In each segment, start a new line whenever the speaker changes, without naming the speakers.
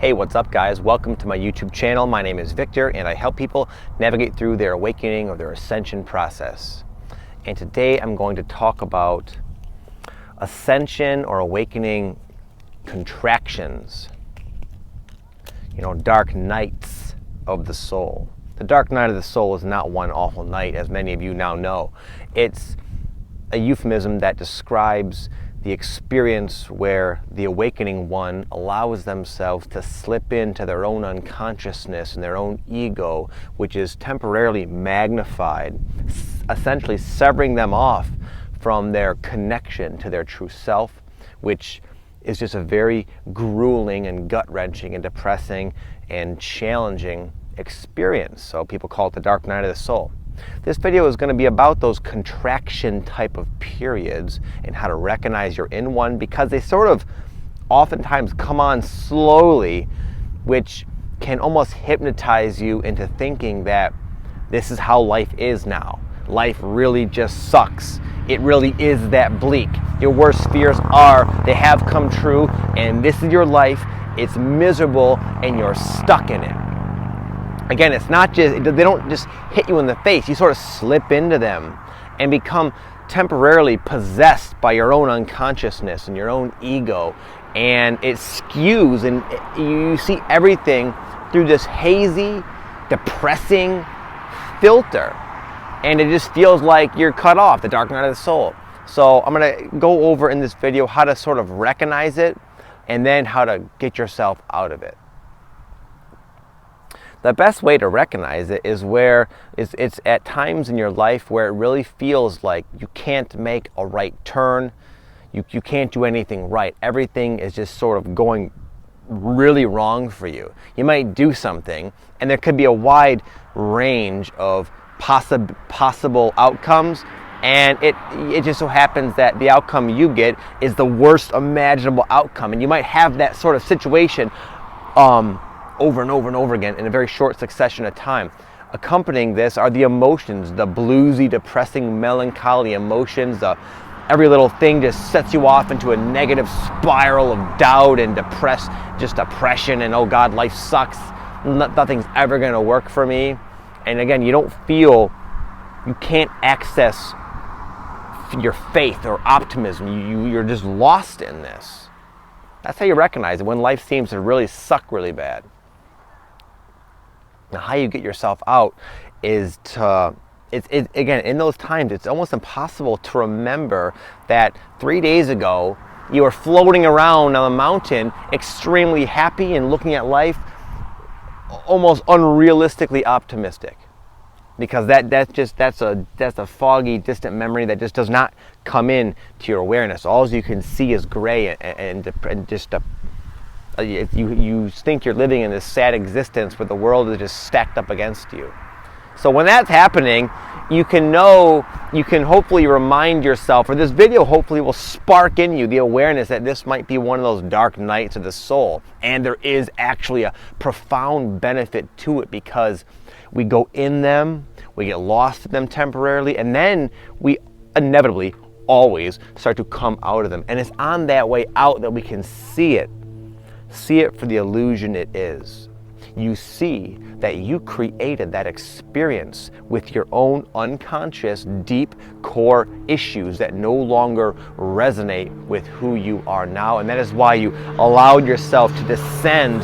Hey, what's up guys? Welcome to my YouTube channel. My name is Victor and I help people navigate through their awakening or their ascension process. And today I'm going to talk about ascension or awakening contractions. Dark nights of the soul. The dark night of the soul is not one awful night, as many of you now know. It's a euphemism that describes the experience where the awakening one allows themselves to slip into their own unconsciousness and their own ego, which is temporarily magnified, essentially severing them off from their connection to their true self, which is just a very grueling and gut-wrenching and depressing and challenging experience. So people call it the dark night of the soul. This video is going to be about those contraction type of periods and how to recognize you're in one, because they sort of oftentimes come on slowly, which can almost hypnotize you into thinking that this is how life is now. Life really just sucks. It really is that bleak. Your worst fears they have come true, and this is your life. It's miserable and you're stuck in it. Again, it's not just, they don't just hit you in the face. You sort of slip into them and become temporarily possessed by your own unconsciousness and your own ego. And it skews and you see everything through this hazy, depressing filter. And it just feels like you're cut off, the dark night of the soul. So I'm going to go over in this video how to sort of recognize it and then how to get yourself out of it. The best way to recognize it is where it's at times in your life where it really feels like you can't make a right turn. You can't do anything right. Everything is just sort of going really wrong for you. You might do something and there could be a wide range of possible outcomes, and it just so happens that the outcome you get is the worst imaginable outcome, and you might have that sort of situation over and over and over again in a very short succession of time. Accompanying this are the emotions, the bluesy, depressing, melancholy emotions. Every little thing just sets you off into a negative spiral of doubt and depression, and oh God, life sucks. Nothing's ever going to work for me. And again, you can't access your faith or optimism. You're just lost in this. That's how you recognize it, when life seems to really suck really bad. Now, how you get yourself out is again, in those times, it's almost impossible to remember that 3 days ago, you were floating around on a mountain, extremely happy and looking at life almost unrealistically optimistic, because that's a foggy, distant memory that just does not come in to your awareness. All you can see is gray and just you think you're living in this sad existence where the world is just stacked up against you. So when that's happening, you can hopefully remind yourself, or this video hopefully will spark in you the awareness that this might be one of those dark nights of the soul. And there is actually a profound benefit to it, because we go in them, we get lost in them temporarily, and then we inevitably always start to come out of them. And it's on that way out that we can see it for the illusion it is. You see that you created that experience with your own unconscious, deep core issues that no longer resonate with who you are now. And that is why you allowed yourself to descend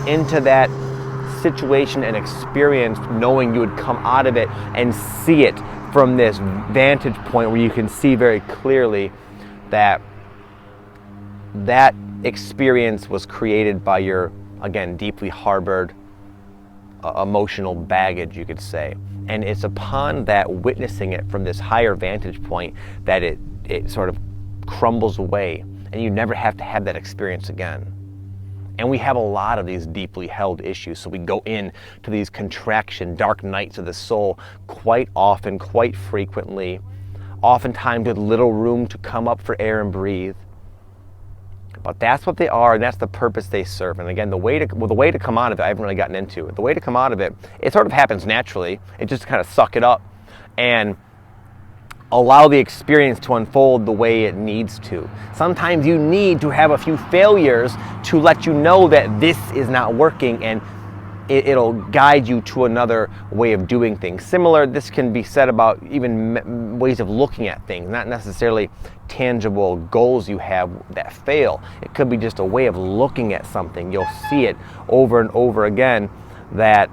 into that situation and experience, knowing you would come out of it and see it from this vantage point where you can see very clearly that that experience was created by your, again, deeply harbored emotional baggage, you could say. And it's upon that, witnessing it from this higher vantage point, that it sort of crumbles away and you never have to have that experience again. And we have a lot of these deeply held issues, so we go in to these contraction, dark nights of the soul quite often, quite frequently, oftentimes with little room to come up for air and breathe. But that's what they are, and that's the purpose they serve. And again, the way to come out of it, I haven't really gotten into it. The way to come out of it, it sort of happens naturally. It just kind of suck it up and allow the experience to unfold the way it needs to. Sometimes you need to have a few failures to let you know that this is not working, and it'll guide you to another way of doing things. Similar, this can be said about even ways of looking at things, not necessarily tangible goals you have that fail. It could be just a way of looking at something. You'll see it over and over again that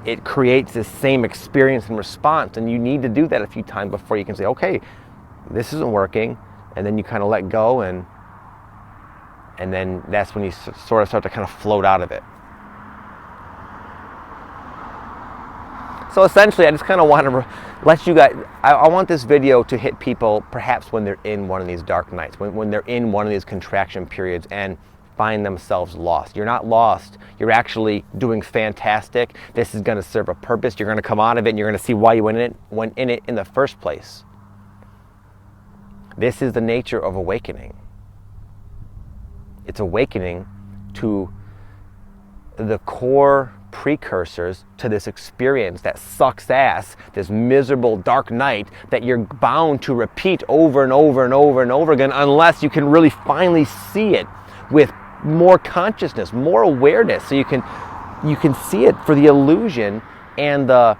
it creates this same experience and response, and you need to do that a few times before you can say, okay, this isn't working, and then you kind of let go, and then that's when you sort of start to kind of float out of it. So essentially, I just kind of want to let you guys, I want this video to hit people perhaps when they're in one of these dark nights, when they're in one of these contraction periods and find themselves lost. You're not lost. You're actually doing fantastic. This is going to serve a purpose. You're going to come out of it, and you're going to see why you went in it in the first place. This is the nature of awakening. It's awakening to the core precursors to this experience that sucks ass, this miserable dark night that you're bound to repeat over and over and over and over again, unless you can really finally see it with more consciousness, more awareness, so you can see it for the illusion and the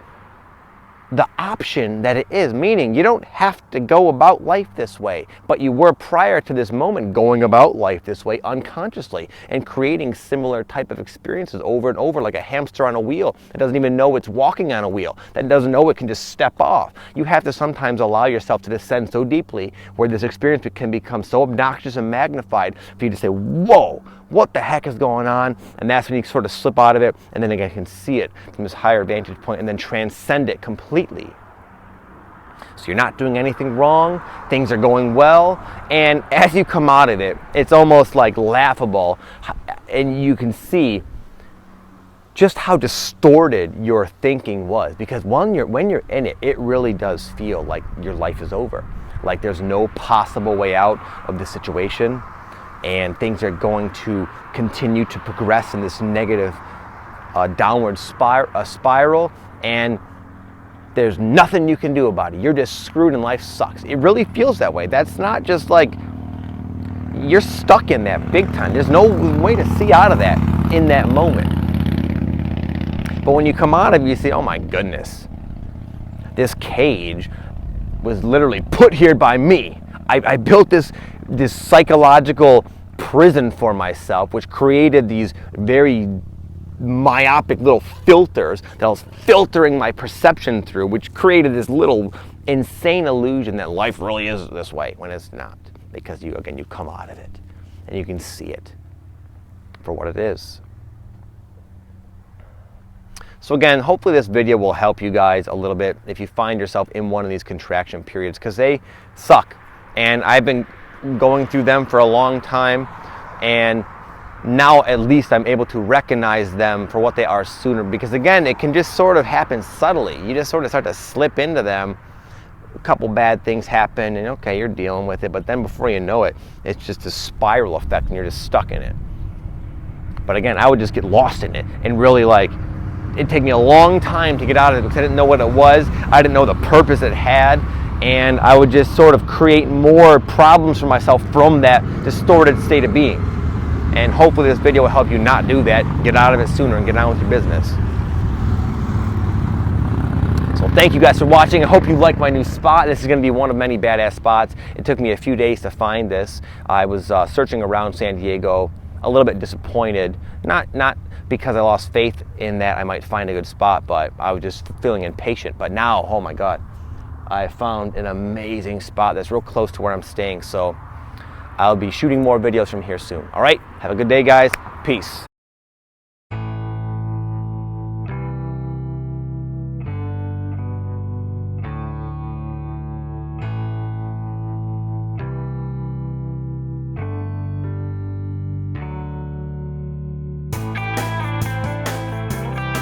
option that it is. Meaning, you don't have to go about life this way, but you were prior to this moment going about life this way unconsciously and creating similar type of experiences over and over, like a hamster on a wheel that doesn't even know it's walking on a wheel, that doesn't know it can just step off. You have to sometimes allow yourself to descend so deeply where this experience can become so obnoxious and magnified for you to say, whoa, what the heck is going on? And that's when you sort of slip out of it, and then again, you can see it from this higher vantage point and then transcend it completely. So you're not doing anything wrong, things are going well, and as you come out of it, it's almost like laughable, and you can see just how distorted your thinking was, because when you're in it, it really does feel like your life is over, like there's no possible way out of this situation, and things are going to continue to progress in this negative downward spiral, and there's nothing you can do about it. You're just screwed and life sucks. It really feels that way. That's not just like, you're stuck in that big time. There's no way to see out of that in that moment. But when you come out of it, you say, oh my goodness, this cage was literally put here by me. I built this psychological prison for myself, which created these very myopic little filters that I was filtering my perception through, which created this little insane illusion that life really is this way, when it's not, because you come out of it and you can see it for what it is. So again, hopefully this video will help you guys a little bit if you find yourself in one of these contraction periods, because they suck. And I've been going through them for a long time, and now at least I'm able to recognize them for what they are sooner, because again, it can just sort of happen subtly. You just sort of start to slip into them. A couple bad things happen, and okay, you're dealing with it, but then before you know it, it's just a spiral effect and you're just stuck in it. But again, I would just get lost in it, and really, like, it'd take me a long time to get out of it because I didn't know what it was. I didn't know the purpose it had. And I would just sort of create more problems for myself from that distorted state of being. And hopefully this video will help you not do that, get out of it sooner, and get on with your business. So thank you guys for watching. I hope you like my new spot. This is going to be one of many badass spots. It took me a few days to find this. I was searching around San Diego, a little bit disappointed. Not because I lost faith in that I might find a good spot, but I was just feeling impatient. But now, oh my God, I found an amazing spot that's real close to where I'm staying, so I'll be shooting more videos from here soon. All right, have a good day, guys. Peace.